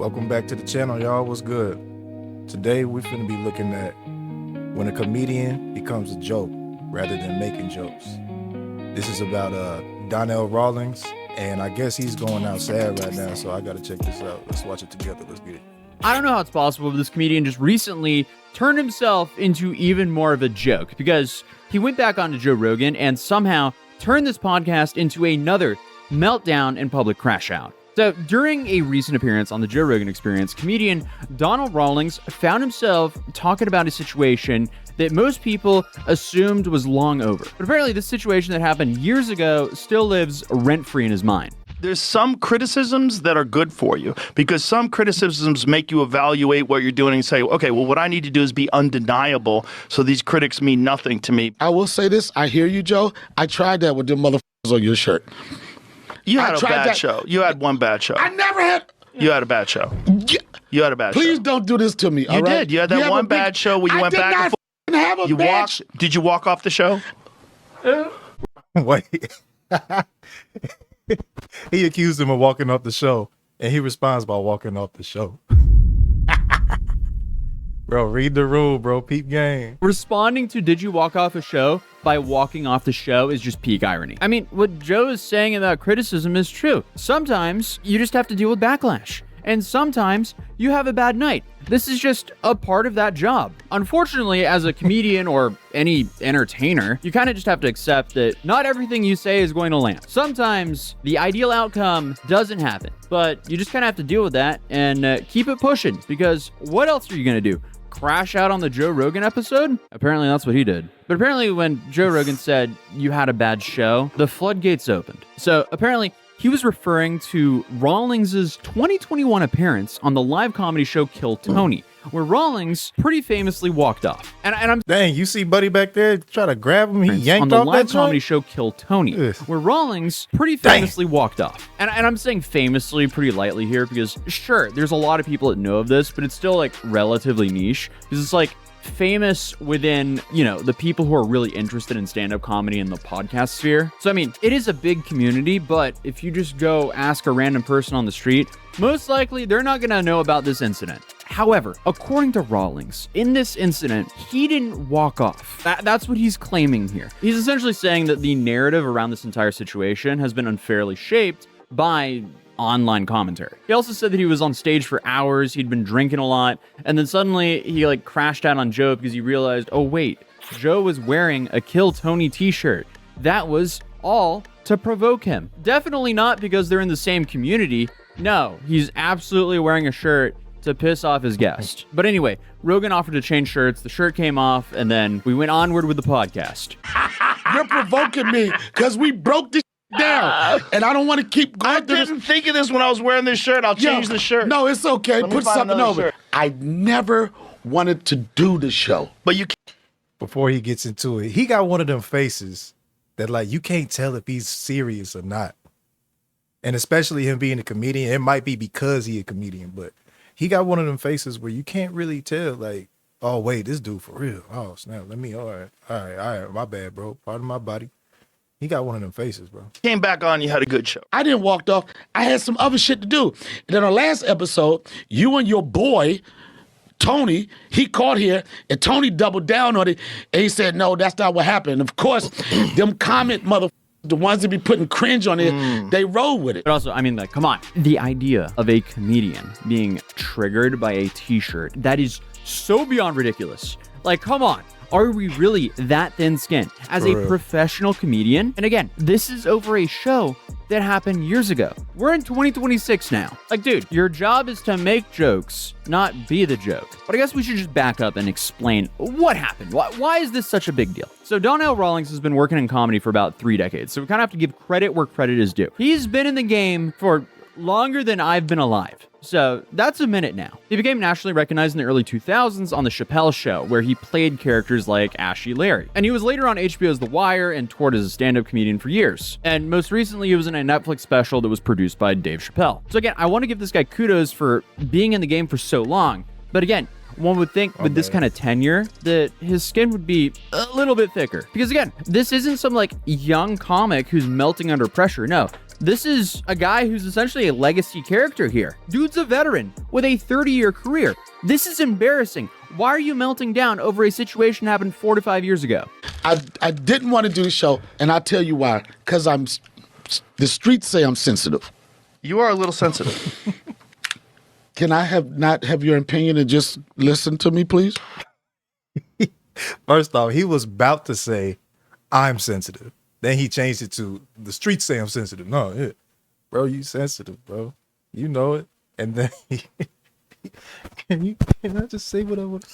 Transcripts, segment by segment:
Welcome back to the channel, y'all. What's good? Today we're finna be looking at when a comedian becomes a joke rather than making jokes. This is about Donell Rawlings, and I guess he's going out sad right now, so I gotta check this out. Let's watch it together. Let's get it. I don't know how it's possible, but this comedian just recently turned himself into even more of a joke because he went back onto Joe Rogan and somehow turned this podcast into another meltdown and public crash out. So during a recent appearance on the Joe Rogan Experience, comedian Donell Rawlings found himself talking about a situation that most people assumed was long over. But apparently this situation that happened years ago still lives rent-free in his mind. There's some criticisms that are good for you because some criticisms make you evaluate what you're doing and say, okay, well, what I need to do is be undeniable so these critics mean nothing to me. I will say this. I hear you, Joe. I tried that with them motherfuckers on your shirt. You had a bad show. You had one bad show. I never had... You had a bad show. You had a bad show. Please don't do this to me, all right? You did. You had that one bad show where you went back and forth. I did not have a bad show. Did you walk off the show? Wait. He accused him of walking off the show, and he responds by walking off the show. Bro, read the rule, bro. Peep game. Responding to "Did you walk off a show?" by walking off the show is just peak irony. I mean, what Joe is saying about criticism is true. Sometimes you just have to deal with backlash, and sometimes you have a bad night. This is just a part of that job. Unfortunately, as a comedian or any entertainer, you kind of just have to accept that not everything you say is going to land. Sometimes the ideal outcome doesn't happen, but you just kind of have to deal with that and keep it pushing, because what else are you going to do? Crash out on the Joe Rogan episode? Apparently that's what he did. But apparently when Joe Rogan said you had a bad show, the floodgates opened. So apparently he was referring to Rawlings' 2021 appearance on the live comedy show Kill Tony, where Rawlings pretty famously walked off. And I'm Dang, you see Buddy back there try to grab him? He yanked on off the live that comedy joint? show Kill Tony, Ugh. where Rawlings pretty famously walked off. And I'm saying famously pretty lightly here because sure, there's a lot of people that know of this, but it's still like relatively niche because it's like famous within, you know, the people who are really interested in stand-up comedy in the podcast sphere. So I mean, it is a big community, but if you just go ask a random person on the street, most likely they're not gonna know about this incident. However, according to Rawlings, in this incident, he didn't walk off. That's what he's claiming here. He's essentially saying that the narrative around this entire situation has been unfairly shaped by online commentary. He also said that he was on stage for hours, he'd been drinking a lot, and then suddenly he like crashed out on Joe because he realized, oh wait, Joe was wearing a Kill Tony t-shirt. That was all to provoke him. Definitely not because they're in the same community. No, he's absolutely wearing a shirt to piss off his guest. But anyway, Rogan offered to change shirts, the shirt came off, and then we went onward with the podcast. You're provoking me because we broke this down, and I don't want to keep going I through this. didn't think of this when I was wearing this shirt. I'll change the shirt. No, it's okay. Let me Put find something another over. shirt. I never wanted to do the show. But you Before he gets into it, he got one of them faces that like you can't tell if he's serious or not. And especially him being a comedian, it might be because he a comedian, but he got one of them faces where you can't really tell, like, oh wait, this dude for real. Oh snap, all right, my bad, bro. Pardon my body. He got one of them faces, bro. came back on, you had a good show. I didn't walk off. I had some other shit to do. And then on the last episode, you and your boy, Tony, he called here, and Tony doubled down on it, and he said, no, that's not what happened. Of course, them comment motherfuckers, the ones that be putting cringe on it, they roll with it. But also, I mean, like, come on. The idea of a comedian being triggered by a t-shirt, that is so beyond ridiculous. Like, come on. Are we really that thin-skinned? As a professional comedian, and again, this is over a show that happened years ago. We're in 2026 now. Like, dude, your job is to make jokes, not be the joke. But I guess we should just back up and explain what happened. Why is this such a big deal? So Donell Rawlings has been working in comedy for about 3 decades, so we kind of have to give credit where credit is due. He's been in the game for longer than I've been alive. So that's a minute now. He became nationally recognized in the early 2000s on The Chappelle Show, where he played characters like Ashy Larry. And he was later on HBO's The Wire and toured as a stand-up comedian for years. And most recently, he was in a Netflix special that was produced by Dave Chappelle. So again, I want to give this guy kudos for being in the game for so long. But again, one would think with this kind of tenure that his skin would be a little bit thicker. Because again, this isn't some like young comic who's melting under pressure. No, This is a guy who's essentially a legacy character here. Dude's a veteran with a 30-year career. This is embarrassing. Why are you melting down over a situation that happened 4 to 5 years ago? I didn't want to do the show, and I'll tell you why. Because the streets say I'm sensitive. You are a little sensitive. Can I not have your opinion and just listen to me, please? First off, he was about to say, I'm sensitive. Then he changed it to, the streets say I'm sensitive. No, yeah. Bro, you sensitive, bro. You know it. And then can I just say what I want?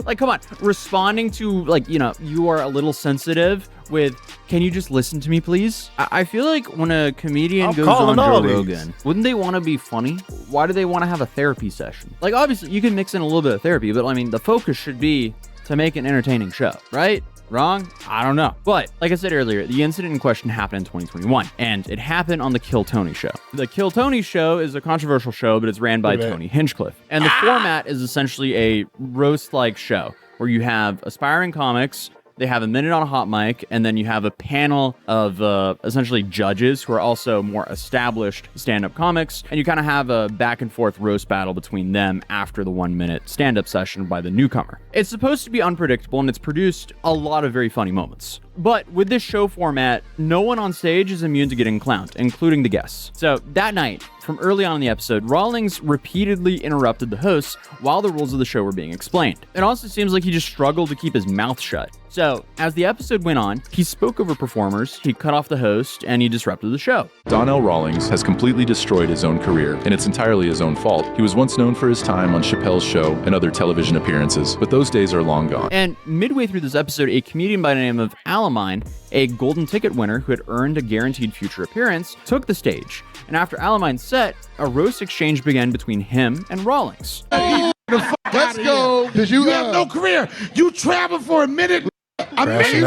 Like, come on. Responding to, like, you are a little sensitive with, can you just listen to me, please? I feel like when a comedian goes on Joe Rogan, wouldn't they want to be funny? Why do they want to have a therapy session? Like, obviously, you can mix in a little bit of therapy, but, I mean, the focus should be to make an entertaining show, right? Wrong? I don't know. But like I said earlier, the incident in question happened in 2021, and it happened on the Kill Tony show. The Kill Tony show is a controversial show, but it's ran by Tony Hinchcliffe. And the format is essentially a roast-like show where you have aspiring comics, they have a minute on a hot mic, and then you have a panel of essentially judges who are also more established stand-up comics, and you kind of have a back-and-forth roast battle between them after the 1-minute stand-up session by the newcomer. It's supposed to be unpredictable, and it's produced a lot of very funny moments. But with this show format, no one on stage is immune to getting clowned, including the guests. So that night, from early on in the episode, Rawlings repeatedly interrupted the hosts while the rules of the show were being explained. It also seems like he just struggled to keep his mouth shut. So, as the episode went on, he spoke over performers, he cut off the host, and he disrupted the show. Donell Rawlings has completely destroyed his own career, and it's entirely his own fault. He was once known for his time on Chappelle's show and other television appearances, but those days are long gone. And midway through this episode, a comedian by the name of Alamine, a golden ticket winner who had earned a guaranteed future appearance, took the stage. And after Alamine's set, a roast exchange began between him and Rawlings. Let's go. You have no career. You travel for a minute. How you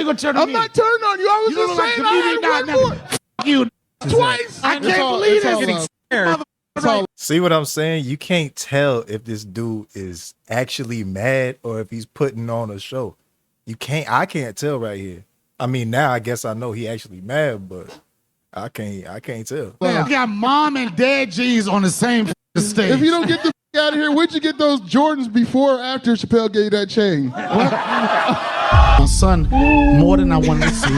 gonna turn on me? I'm not turning on you. I was just saying I had one more. You twice. I can't believe it. See what I'm saying? You can't tell if this dude is actually mad or if he's putting on a show. I can't tell right here. I mean, now I guess I know he actually mad, but I can't tell. Man, we got mom and dad G's on the same stage. If you don't get the out of here, where'd you get those Jordans before or after Chappelle gave you that chain? My son, more than I wanted to see.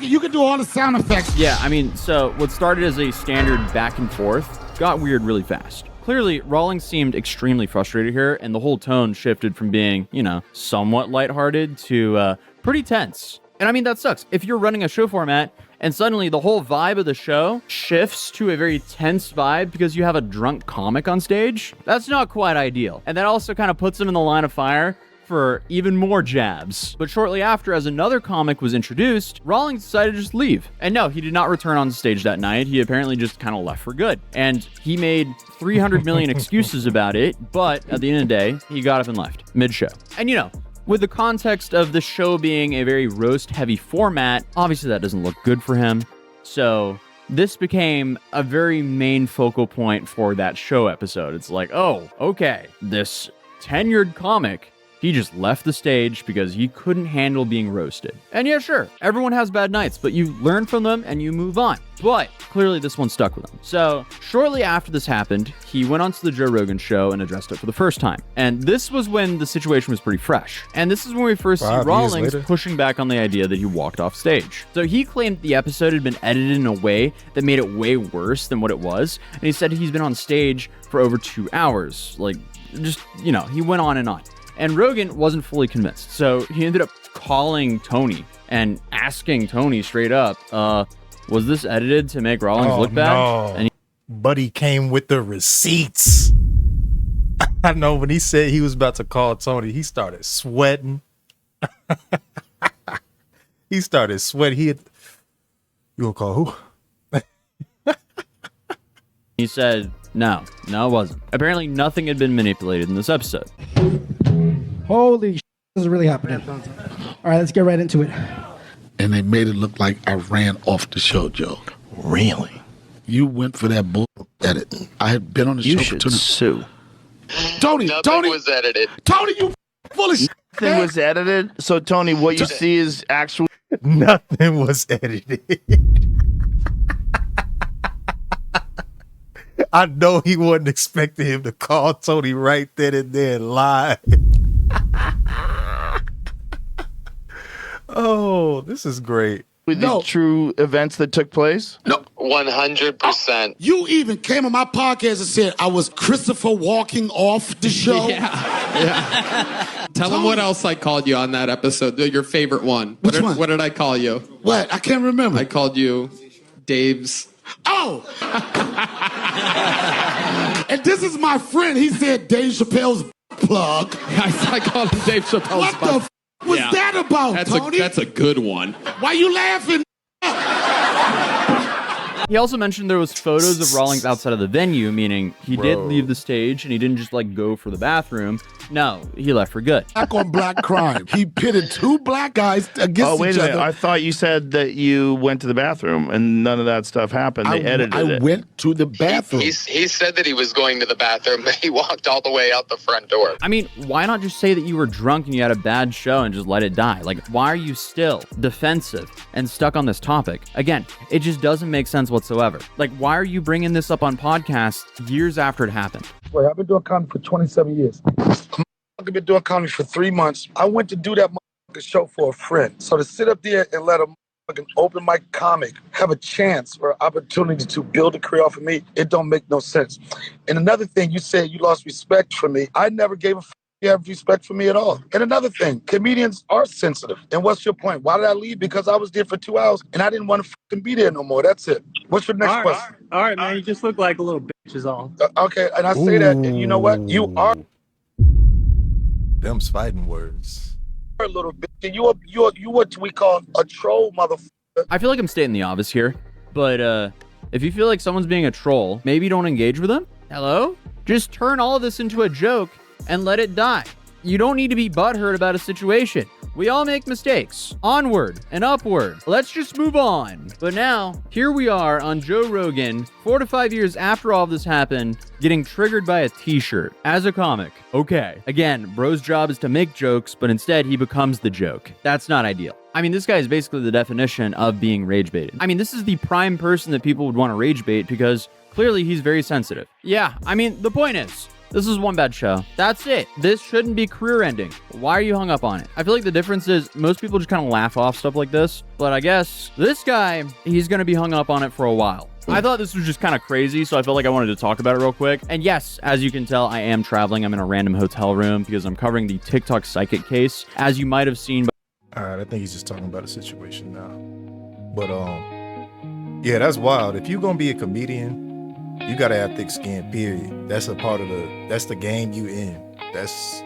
You can do all the sound effects. Yeah, I mean, so what started as a standard back and forth got weird really fast. Clearly, Rawlings seemed extremely frustrated here, and the whole tone shifted from being, somewhat lighthearted to pretty tense. And I mean, that sucks. If you're running a show format and suddenly the whole vibe of the show shifts to a very tense vibe because you have a drunk comic on stage, that's not quite ideal. And that also kind of puts him in the line of fire for even more jabs. But shortly after, as another comic was introduced, Rawlings decided to just leave. And no, he did not return on stage that night. He apparently just kind of left for good. And he made 300 million excuses about it, but at the end of the day, he got up and left mid-show. And with the context of the show being a very roast-heavy format, obviously that doesn't look good for him. So this became a very main focal point for that show episode. It's like, oh, okay, this tenured comic, he just left the stage because he couldn't handle being roasted. And yeah, sure, everyone has bad nights, but you learn from them and you move on. But clearly this one stuck with him. So shortly after this happened, he went onto the Joe Rogan show and addressed it for the first time. And this was when the situation was pretty fresh. And this is when we first see Rawlings pushing back on the idea that he walked off stage. So he claimed the episode had been edited in a way that made it way worse than what it was. And he said he's been on stage for over 2 hours. Like, just, he went on and on. And Rogan wasn't fully convinced. So he ended up calling Tony and asking Tony straight up, was this edited to make Rawlings look bad? No. And But he came with the receipts. I know when he said he was about to call Tony, he started sweating. He started sweating. You gonna call who? He said, no, it wasn't. Apparently nothing had been manipulated in this episode. Holy shit, this is really happening. All right, let's get right into it. And they made it look like I ran off the show, Joe. Really? You went for that bull edit. I had been on the show You for should 2 sue. Tony, Nothing Tony was edited. Tony, you full of shit. Thing was edited. So Tony, what you see is actual. Nothing was edited. I know he wasn't expecting him to call Tony right then and there live. Oh, this is great. With these true events that took place? No. 100%. You even came on my podcast and said I was Christopher walking off the show. Yeah. Tell them what else I called you on that episode. Your favorite one. Which one? What did I call you? What? I can't remember. I called you Dave's. Oh! And this is my friend. He said Dave Chappelle's plug. I called him Dave Chappelle's What the was that about, Tony? That's a good one. Why you laughing? He also mentioned there was photos of Rawlings outside of the venue, meaning he did leave the stage and he didn't just like go for the bathroom. No, he left for good. Black on black crime. He pitted two black guys against wait each a minute. other. I thought you said that you went to the bathroom and none of that stuff happened. They edited it. I went to the bathroom. He said that he was going to the bathroom, but he walked all the way out the front door. I mean, why not just say that you were drunk and you had a bad show and just let it die? Like, why are you still defensive and stuck on this topic? Again, it just doesn't make sense whatsoever. Like, why are you bringing this up on podcasts years after it happened? Wait, I've been doing comedy for 27 years. I've been doing comedy for 3 months. I went to do that show for a friend. So to sit up there and let a open mic comic have a chance or opportunity to build a career off of me, it don't make no sense. And another thing, you said you lost respect for me. I never gave a you have respect for me at all. And another thing, comedians are sensitive. And what's your point? Why did I leave? Because I was there for 2 hours and I didn't want to fucking be there no more. That's it. What's your next question? All right, man. You just look like a little bitch is all. Okay, and I say that, and you know what? You are Them's fighting words. a little bitch. And you what we call a troll, motherfucker. I feel like I'm stating the obvious here, but if you feel like someone's being a troll, maybe don't engage with them. Hello? Just turn all of this into a joke and let it die. You don't need to be butthurt about a situation. We all make mistakes. Onward and upward. Let's just move on. But now, here we are on Joe Rogan, 4 to 5 years after all of this happened, getting triggered by a t-shirt. As a comic, okay. Again, bro's job is to make jokes, but instead he becomes the joke. That's not ideal. I mean, this guy is basically the definition of being rage baited. I mean, this is the prime person that people would want to rage bait because clearly he's very sensitive. Yeah, I mean, the point is, this is one bad show. That's it. This shouldn't be career ending. Why are you hung up on it? I feel like the difference is most people just kind of laugh off stuff like this, but I guess this guy, he's going to be hung up on it for a while. I thought this was just kind of crazy, so I felt like I wanted to talk about it real quick. And yes, as you can tell, I am traveling. I'm in a random hotel room because I'm covering the TikTok psychic case. As you might have seen. All right, I think he's just talking about a situation now. But yeah, that's wild. If you're gonna be a comedian, you gotta have thick skin. Period. That's a part of that's the game you in. That's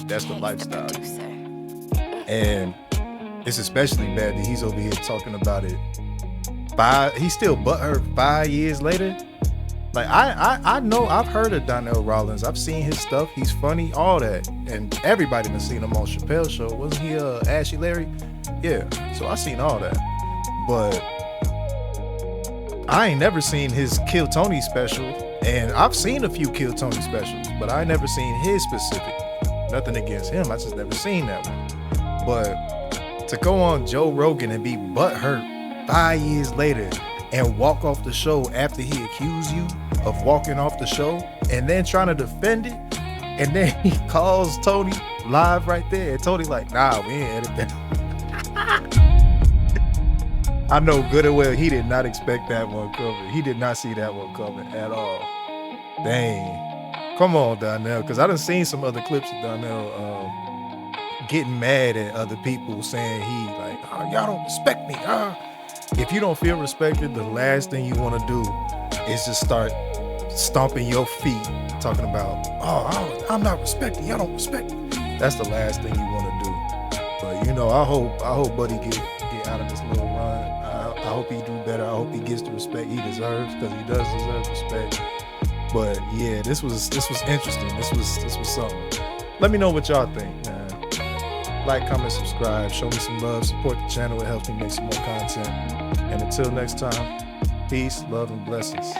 the lifestyle. And it's especially bad that he's over here talking about it. He's still butthurt 5 years later. Like I know I've heard of Donell Rawlings. I've seen his stuff. He's funny, all that, and everybody done seen him on Chappelle's show. Wasn't he Ashy Larry? Yeah. So I seen all that, but I ain't never seen his Kill Tony special, and I've seen a few Kill Tony specials, but I never seen his specific. Nothing against him. I just never seen that one. But to go on Joe Rogan and be butthurt 5 years later and walk off the show after he accused you of walking off the show and then trying to defend it, and then he calls Tony live right there, and Tony like, nah, we ain't edit that. I know good and well he did not expect that one coming. He did not see that one coming at all. Dang. Come on, Donell, because I done seen some other clips of Donell getting mad at other people saying he like, oh, y'all don't respect me. If you don't feel respected, the last thing you want to do is just start stomping your feet, talking about, oh, I'm not respecting, y'all don't respect me. That's the last thing you want to do. But you know, I hope Buddy get out of this little run. I hope he do better. I hope he gets the respect he deserves, because he does deserve respect. But yeah, this was interesting. This was something. Let me know what y'all think, man. Like, comment, subscribe, show me some love, support the channel. It helps me make some more content. And until next time, peace, love, and blessings.